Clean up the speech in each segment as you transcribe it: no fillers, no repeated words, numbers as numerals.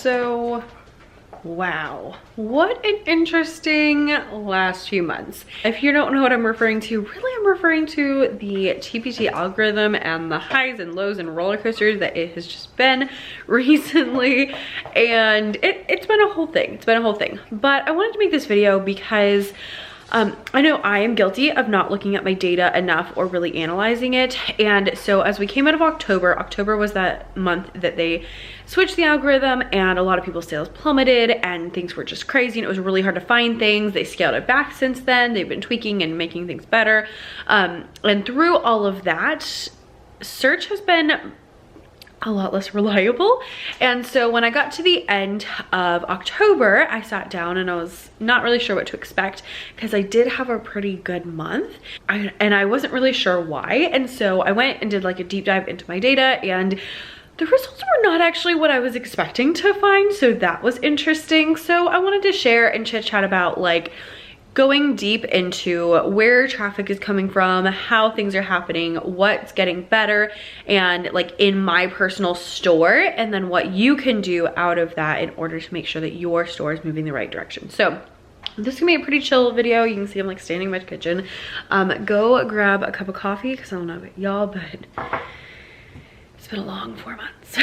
So wow, what an interesting last few months. If you don't know what I'm referring to, really I'm referring to the TPT algorithm and the highs and lows and roller coasters that it has just been recently. And it's been a whole thing. It's been a whole thing. But I wanted to make this video because I know I am guilty of not looking at my data enough or really analyzing it. And so as we came out of October was that month that they switched the algorithm and a lot of people's sales plummeted and things were just crazy and it was really hard to find things. They scaled it back since then. They've been tweaking and making things better. And through all of that, search has been a lot less reliable. And so when I got to the end of October, I sat down and I was not really sure what to expect because I did have a pretty good month and I wasn't really sure why. And so I went and did like a deep dive into my data and the results were not actually what I was expecting to find. So that was interesting. So I wanted to share and chit chat about like going deep into where traffic is coming from, how things are happening, what's getting better, and like in my personal store, and then what you can do out of that in order to make sure that your store is moving the right direction. So this is gonna be a pretty chill video. You can see I'm like standing in my kitchen. Go grab a cup of coffee because I don't know about y'all, but it's been a long 4 months.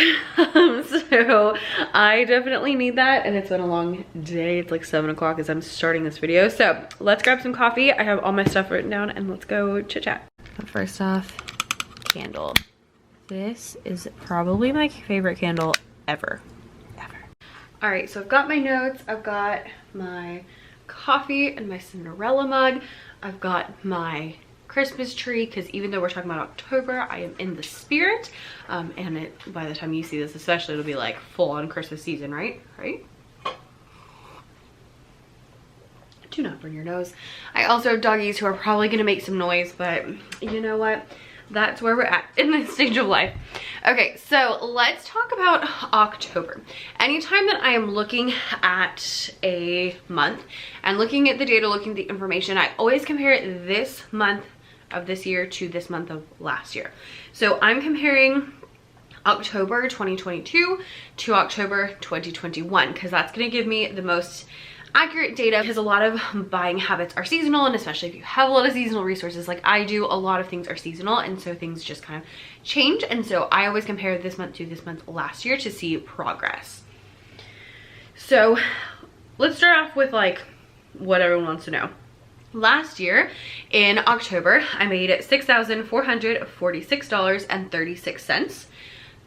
So I definitely need that, and it's been a long day. It's like 7 o'clock as I'm starting this video. So let's grab some coffee. I have all my stuff written down and let's go chit chat. But first off, candle. This is probably my favorite candle ever. All right, so I've got my notes. I've got my coffee and my Cinderella mug. I've got my Christmas tree, because even though we're talking about October, I am in the spirit. And by the time you see this especially, it'll be like full on Christmas season, right? Do not burn your nose. I also have doggies who are probably gonna make some noise, but you know what? That's where we're at in this stage of life. Okay, so let's talk about October. Anytime that I am looking at a month and looking at the data, looking at the information, I always compare this month of this year to this month of last year. So I'm comparing October 2022 to October 2021 because that's going to give me the most accurate data, because a lot of buying habits are seasonal, and especially if you have a lot of seasonal resources like I do, a lot of things are seasonal, and so things just kind of change. And so I always compare this month to this month last year to see progress. So let's start off with like what everyone wants to know. Last year in October, I made $6,446.36.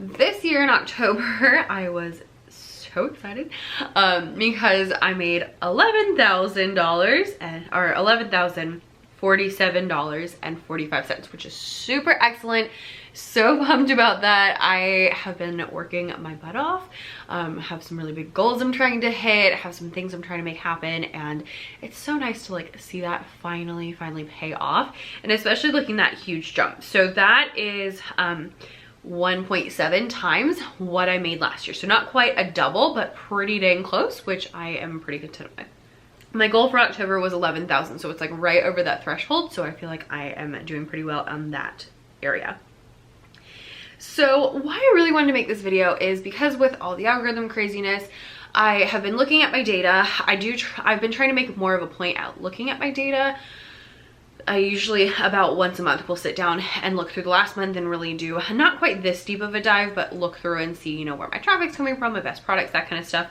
This year in October, I was so excited because I made $11,047.45, which is super excellent. So pumped about that. I have been working my butt off. Have some really big goals I'm trying to hit, have some things I'm trying to make happen, and it's so nice to like see that finally pay off, and especially looking at that huge jump. So that is 1.7 times what I made last year. So not quite a double, but pretty dang close, which I am pretty content with. My goal for October was 11,000, so it's like right over that threshold. So I feel like I am doing pretty well on that area. So why I really wanted to make this video is because with all the algorithm craziness, I have been looking at my data. I've been trying to make more of a point out looking at my data. I usually about once a month will sit down and look through the last month and really do not quite this deep of a dive, but look through and see, you know, where my traffic's coming from, my best products, that kind of stuff.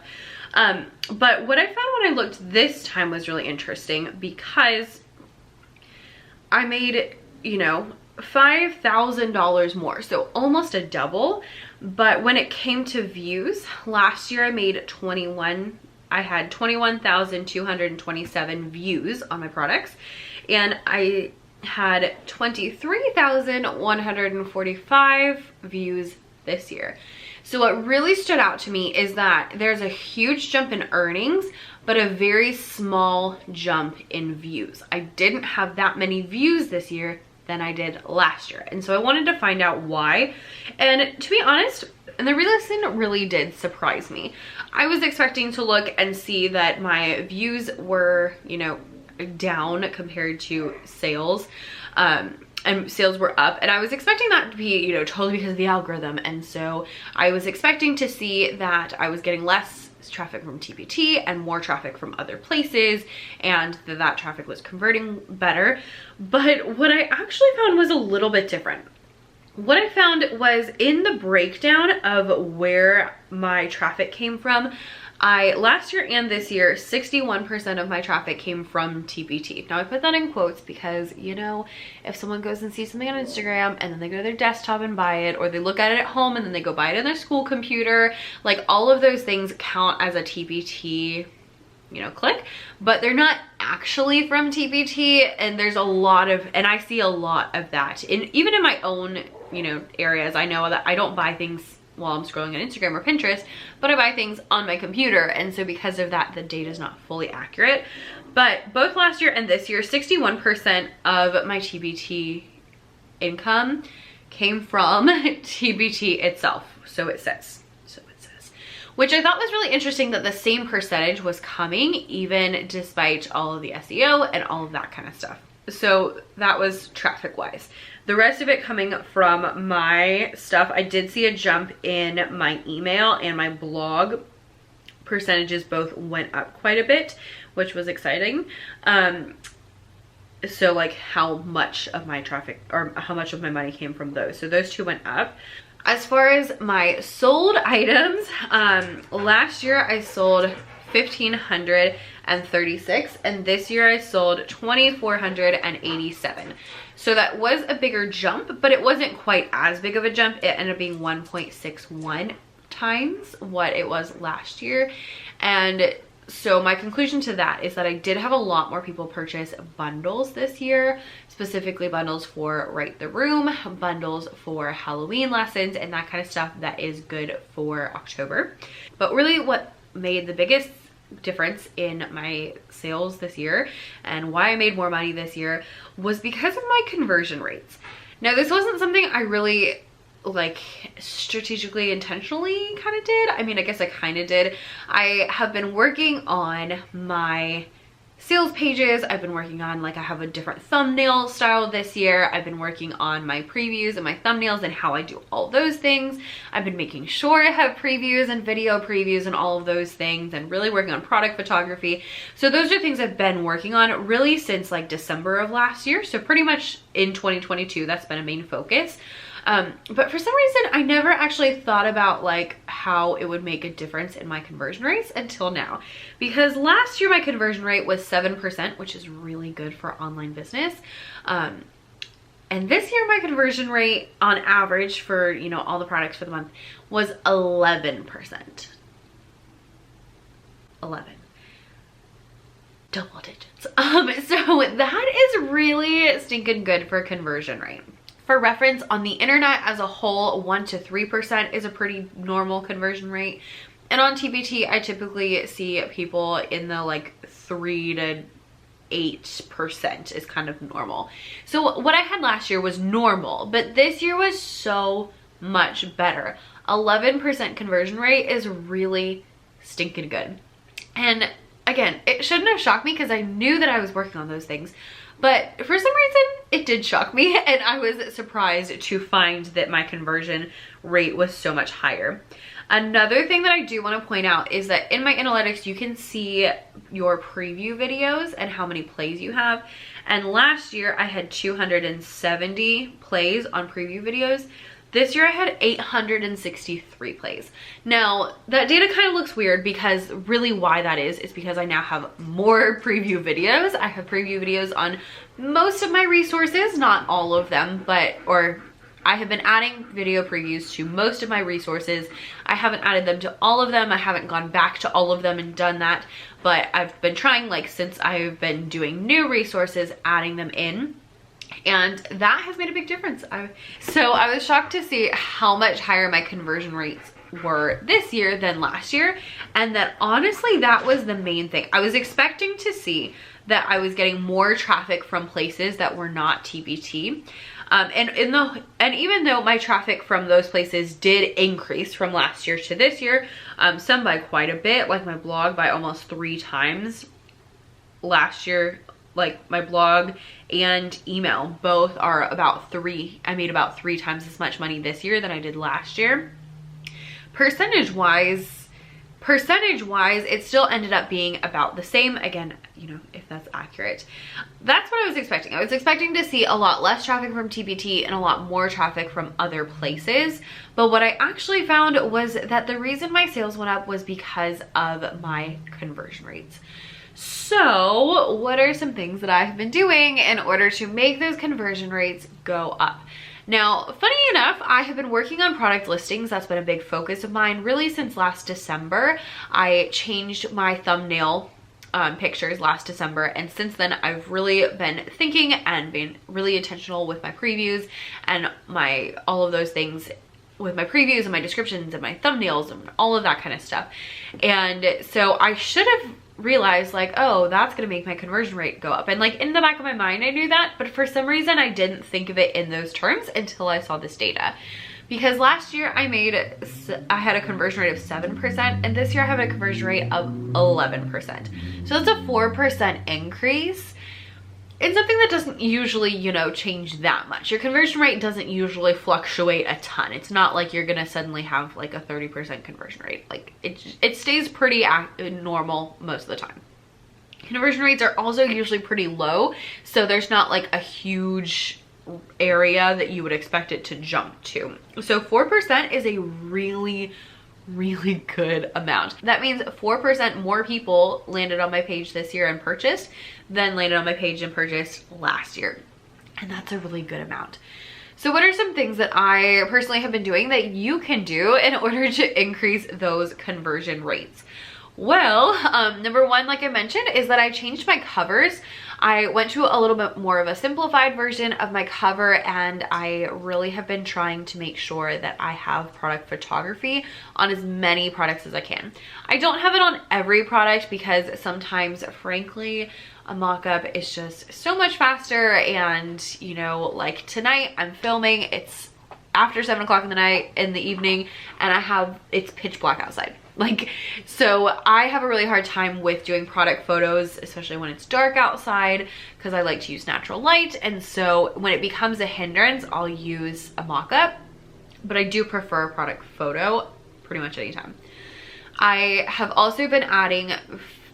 But what I found when I looked this time was really interesting because I made, you know, $5,000 more, so almost a double. But when it came to views, last year I had 21,227 views on my products, and I had 23,145 views this year. So what really stood out to me is that there's a huge jump in earnings, but a very small jump in views. I didn't have that many views this year than I did last year. And so I wanted to find out why. And to be honest, and the reason really did surprise me. I was expecting to look and see that my views were, you know, down compared to sales. and sales were up, and I was expecting that to be, you know, totally because of the algorithm. And so I was expecting to see that I was getting less traffic from TPT and more traffic from other places, and that traffic was converting better. But what I actually found was a little bit different. What I found was in the breakdown of where my traffic came from, last year and this year, 61% of my traffic came from TPT. Now I put that in quotes because, you know, if someone goes and sees something on Instagram and then they go to their desktop and buy it, or they look at it at home and then they go buy it on their school computer, like all of those things count as a TPT, you know, click, but they're not actually from TPT. And there's a lot of, and I see a lot of that even in my own, you know, areas. I know that I don't buy things while I'm scrolling on Instagram or Pinterest, but I buy things on my computer. And so because of that, the data is not fully accurate. But both last year and this year, 61% of my TPT income came from TPT itself. So it says, which I thought was really interesting, that the same percentage was coming even despite all of the SEO and all of that kind of stuff. So that was traffic wise. The rest of it coming from my stuff. I did see a jump in my email and my blog percentages, both went up quite a bit, which was exciting. So like how much of my traffic or how much of my money came from those. So those two went up. As far as my sold items, last year I sold 1,536, and this year I sold 2,487. So that was a bigger jump, but it wasn't quite as big of a jump. It ended up being 1.61 times what it was last year. And so my conclusion to that is that I did have a lot more people purchase bundles this year, specifically bundles for Write the Room, bundles for Halloween lessons, and that kind of stuff that is good for October. But really what made the biggest difference in my sales this year and why I made more money this year was because of my conversion rates. Now, this wasn't something I really like strategically, intentionally kind of did. I mean, I guess I kind of did. I have been working on my sales pages. I've been working on, like, I have a different thumbnail style this year. I've been working on my previews and my thumbnails and how I do all those things. I've been making sure I have previews and video previews and all of those things, and really working on product photography. So those are things I've been working on really since like December of last year. So pretty much in 2022, that's been a main focus. But for some reason, I never actually thought about like how it would make a difference in my conversion rates until now. Because last year my conversion rate was 7%, which is really good for online business. And this year my conversion rate on average for, you know, all the products for the month was 11%. 11. Double digits. So that is really stinking good for conversion rate. For reference, on the internet as a whole, 1 to 3% is a pretty normal conversion rate. And on TPT, I typically see people in the like 3 to 8% is kind of normal. So what I had last year was normal, but this year was so much better. 11% conversion rate is really stinking good. And again, it shouldn't have shocked me because I knew that I was working on those things. But for some reason, it did shock me, and I was surprised to find that my conversion rate was so much higher. Another thing that I do want to point out is that in my analytics, you can see your preview videos and how many plays you have. And last year, I had 270 plays on preview videos. This year I had 863 plays. Now, that data kind of looks weird because really why that is because I now have more preview videos. I have preview videos on most of my resources, not all of them, or I have been adding video previews to most of my resources. I haven't added them to all of them. I haven't gone back to all of them and done that, but I've been trying, like, since I've been doing new resources, adding them in. And that has made a big difference. So I was shocked to see how much higher my conversion rates were this year than last year. And that honestly, that was the main thing. I was expecting to see that I was getting more traffic from places that were not TPT. And even though my traffic from those places did increase from last year to this year, some by quite a bit, like my blog by almost 3 times last year like my blog and email both are about I made about 3 times as much money this year than I did last year. Percentage wise, it still ended up being about the same. Again, you know, if that's accurate. That's what I was expecting. I was expecting to see a lot less traffic from TPT and a lot more traffic from other places. But what I actually found was that the reason my sales went up was because of my conversion rates. So what are some things that I have been doing in order to make those conversion rates go up? Now, funny enough, I have been working on product listings. That's been a big focus of mine really since last December. I changed my thumbnail pictures last December, and since then I've really been thinking and being really intentional with my previews and all of those things, with my previews and my descriptions and my thumbnails and all of that kind of stuff. And so I should have realized like, oh, that's gonna make my conversion rate go up. And like in the back of my mind, I knew that, but for some reason I didn't think of it in those terms until I saw this data. Because last year I had a conversion rate of 7%, and this year I have a conversion rate of 11%. So that's a 4% increase. It's something that doesn't usually, you know, change that much. Your conversion rate doesn't usually fluctuate a ton. It's not like you're gonna suddenly have like a 30% conversion rate. Like it stays pretty normal most of the time. Conversion rates are also usually pretty low, so there's not like a huge area that you would expect it to jump to. So 4% is a really good amount. That means 4% more people landed on my page this year and purchased than landed on my page and purchased last year. And that's a really good amount. So what are some things that I personally have been doing that you can do in order to increase those conversion rates? Well, number one, like I mentioned, is that I changed my covers. I went to a little bit more of a simplified version of my cover, and I really have been trying to make sure that I have product photography on as many products as I can. I don't have it on every product because sometimes, frankly, a mock-up is just so much faster, and you know, like tonight I'm filming, it's after 7 o'clock in the evening, and it's pitch black outside. Like, so I have a really hard time with doing product photos, especially when it's dark outside, because I like to use natural light. And so when it becomes a hindrance, I'll use a mock-up, but I do prefer a product photo pretty much anytime. I have also been adding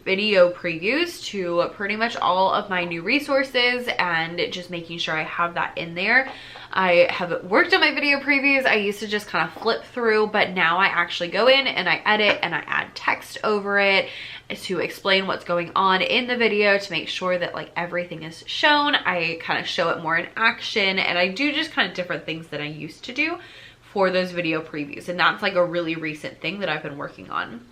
video previews to pretty much all of my new resources and just making sure I have that in there. I have worked on my video previews. I used to just kind of flip through, but now I actually go in and I edit and I add text over it to explain what's going on in the video, to make sure that like everything is shown. I kind of show it more in action, and I do just kind of different things than I used to do for those video previews. And that's like a really recent thing that I've been working on.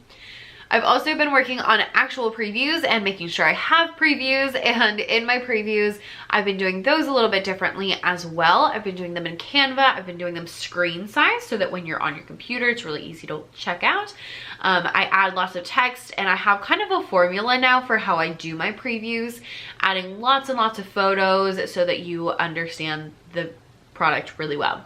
I've also been working on actual previews and making sure I have previews, and in my previews I've been doing those a little bit differently as well. I've been doing them in Canva. I've been doing them screen size so that when you're on your computer it's really easy to check out. I add lots of text, and I have kind of a formula now for how I do my previews, adding lots and lots of photos so that you understand the product really well.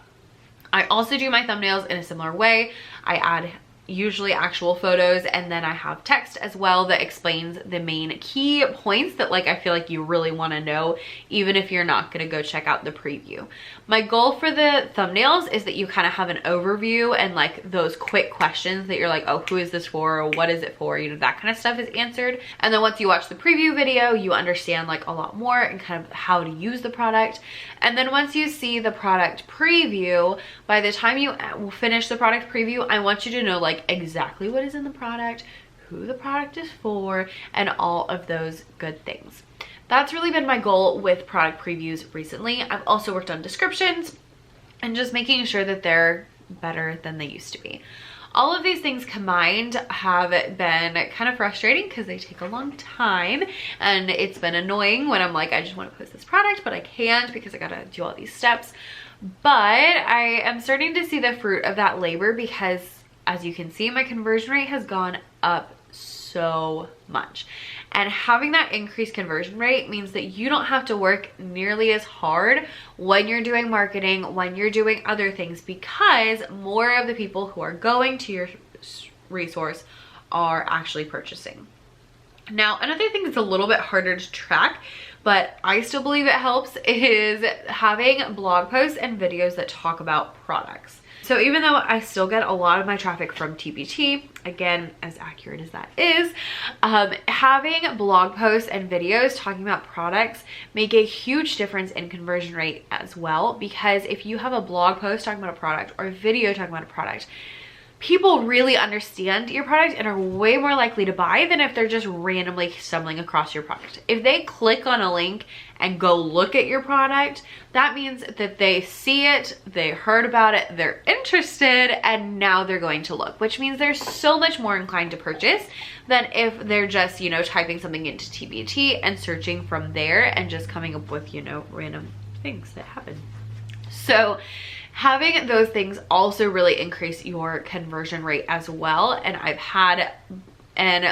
I also do my thumbnails in a similar way. I add usually actual photos, and then I have text as well that explains the main key points that like I feel like you really want to know, even if you're not going to go check out the preview. My goal for the thumbnails is that you kind of have an overview, and like those quick questions that you're like, oh, who is this for, or what is it for, you know, that kind of stuff is answered. And then once you watch the preview video, you understand like a lot more and kind of how to use the product. And then once you see the product preview, by the time you finish the product preview, I want you to know like exactly what is in the product, who the product is for, and all of those good things. That's really been my goal with product previews recently. I've also worked on descriptions and just making sure that they're better than they used to be. All of these things combined have been kind of frustrating because they take a long time, and it's been annoying when I'm like, I just want to post this product, but I can't because I gotta do all these steps. But I am starting to see the fruit of that labor, because as you can see, my conversion rate has gone up so much. And having that increased conversion rate means that you don't have to work nearly as hard when you're doing marketing, when you're doing other things, because more of the people who are going to your resource are actually purchasing. Now, another thing that's a little bit harder to track, but I still believe it helps, is having blog posts and videos that talk about products. So even though I still get a lot of my traffic from TPT, again, as accurate as that is, having blog posts and videos talking about products make a huge difference in conversion rate as well, because if you have a blog post talking about a product or a video talking about a product, people really understand your product and are way more likely to buy than if they're just randomly stumbling across your product. If they click on a link and go look at your product, that means that they see it, they heard about it, they're interested, and now they're going to look, which means they're so much more inclined to purchase than if they're just, you know, typing something into TBT and searching from there and just coming up with, you know, random things that happen. So having those things also really increase your conversion rate as well. And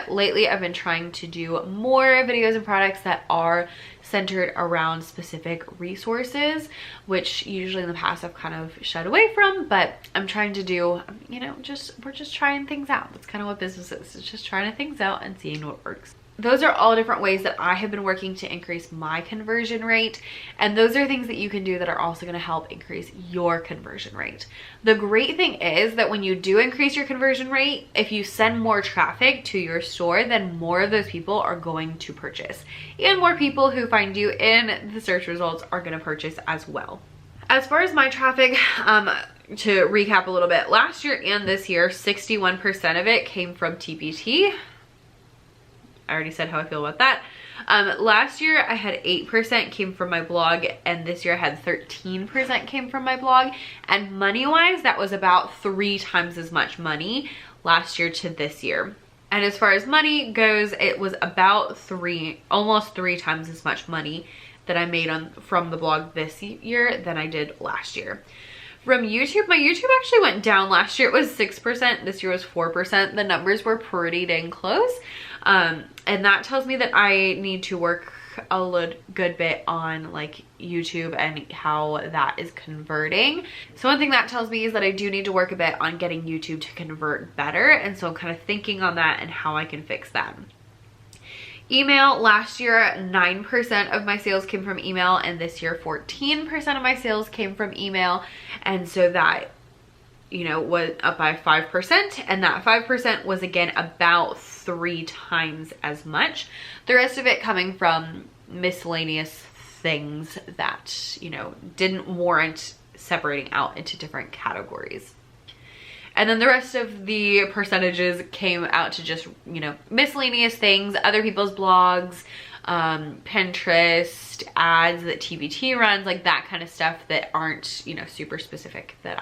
lately I've been trying to do more videos and products that are centered around specific resources, which usually in the past I've kind of shied away from, but I'm trying to do, you know, we're just trying things out. That's kind of what business is. It's just trying things out and seeing what works. Those are all different ways that I have been working to increase my conversion rate. And those are things that you can do that are also going to help increase your conversion rate. The great thing is that when you do increase your conversion rate, if you send more traffic to your store, then more of those people are going to purchase. And more people who find you in the search results are going to purchase as well. As far as my traffic, to recap a little bit, last year and this year, 61% of it came from TPT. I already said how I feel about that. Last year I had 8% came from my blog, and this year I had 13% came from my blog. And money-wise, that was about 3 times as much money last year to this year. And as far as money goes, it was about almost 3 times as much money that I made from the blog this year than I did last year. From YouTube, my YouTube actually went down. Last year it was 6%, this year was 4%. The numbers were pretty dang close. And that tells me that I need to work a good bit on like YouTube and how that is converting. So one thing that tells me is that I do need to work a bit on getting YouTube to convert better. And so I'm kind of thinking on that and how I can fix that. Email, last year 9% of my sales came from email, and this year 14% of my sales came from email. And so that, you know, was up by 5%, and that 5% was again about 3 times as much. The rest of it coming from miscellaneous things that, you know, didn't warrant separating out into different categories. And then the rest of the percentages came out to just, you know, miscellaneous things, other people's blogs, Pinterest, ads that TBT runs, like that kind of stuff that aren't, you know, super specific, that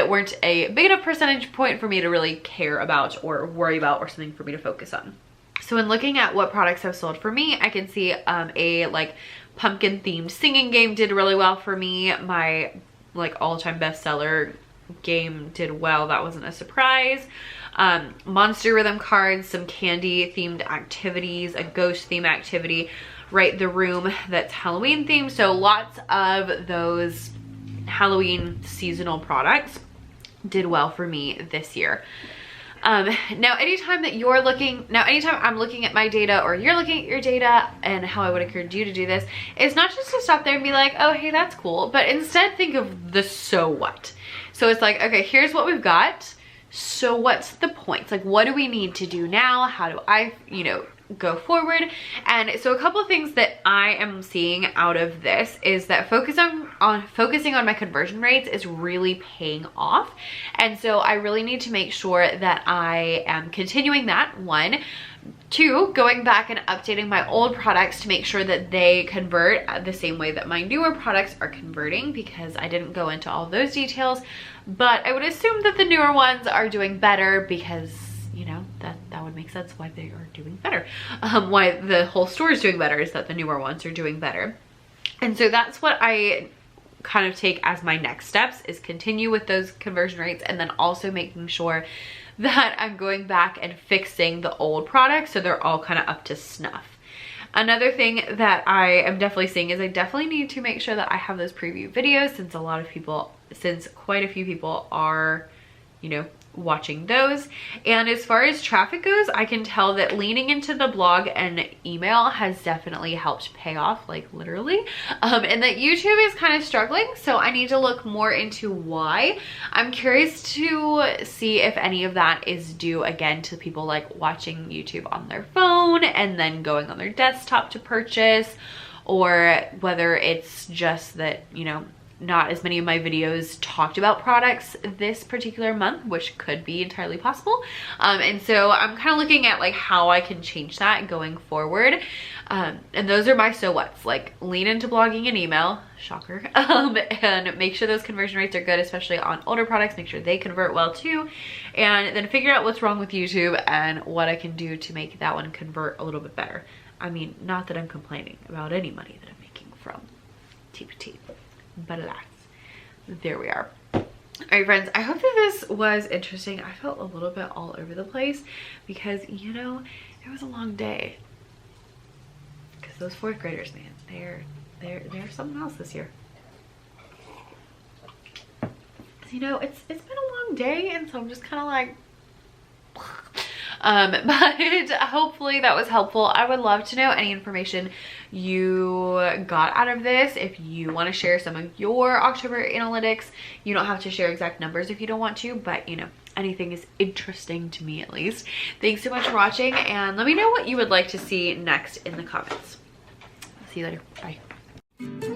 weren't a big enough percentage point for me to really care about or worry about or something for me to focus on. So in looking at what products have sold for me, I can see a like pumpkin themed singing game did really well for me. My like all-time bestseller game did well. That wasn't a surprise. Monster rhythm cards, some candy themed activities, a ghost theme activity, right, the room that's Halloween themed. So lots of those Halloween seasonal products did well for me this year. Now anytime I'm looking at my data or you're looking at your data, and how I would encourage you to do this is not just to stop there and be like, oh, hey, that's cool, but instead think of the so what. So it's like, okay, here's what we've got. So what's the point? Like, what do we need to do now? How do I, you know, go forward? And so a couple of things that I am seeing out of this is that focusing on my conversion rates is really paying off. And so I really need to make sure that I am continuing that, 1. 2, going back and updating my old products to make sure that they convert the same way that my newer products are converting, because I didn't go into all those details, but I would assume that the newer ones are doing better, because, you know, that would make sense why they are doing better. Why the whole store is doing better is that the newer ones are doing better. And so that's what I kind of take as my next steps, is continue with those conversion rates, and then also making sure that I'm going back and fixing the old products so they're all kind of up to snuff. Another thing that I am definitely seeing is I definitely need to make sure that I have those preview videos, since quite a few people are, you know, watching those. And as far as traffic goes, I can tell that leaning into the blog and email has definitely helped pay off, like literally, and that YouTube is kind of struggling, so I need to look more into why. I'm curious to see if any of that is due again to people like watching YouTube on their phone and then going on their desktop to purchase, or whether it's just that, you know, not as many of my videos talked about products this particular month, which could be entirely possible. And so I'm kind of looking at like how I can change that going forward. And those are my so what's, like lean into blogging and email, shocker, and make sure those conversion rates are good, especially on older products, make sure they convert well too, and then figure out what's wrong with YouTube and what I can do to make that one convert a little bit better. I mean, not that I'm complaining about any money that I'm making from TPT. But alas, there we are. All right, friends, I hope that this was interesting. I felt a little bit all over the place because, you know, it was a long day. Because those fourth graders, man, they're something else this year. You know, it's been a long day, and so I'm just kind of like, but hopefully that was helpful. I would love to know any information you got out of this. If you want to share some of your October analytics, you don't have to share exact numbers if you don't want to, but you know, anything is interesting to me at least. Thanks so much for watching, and let me know what you would like to see next in the comments. See you later. Bye.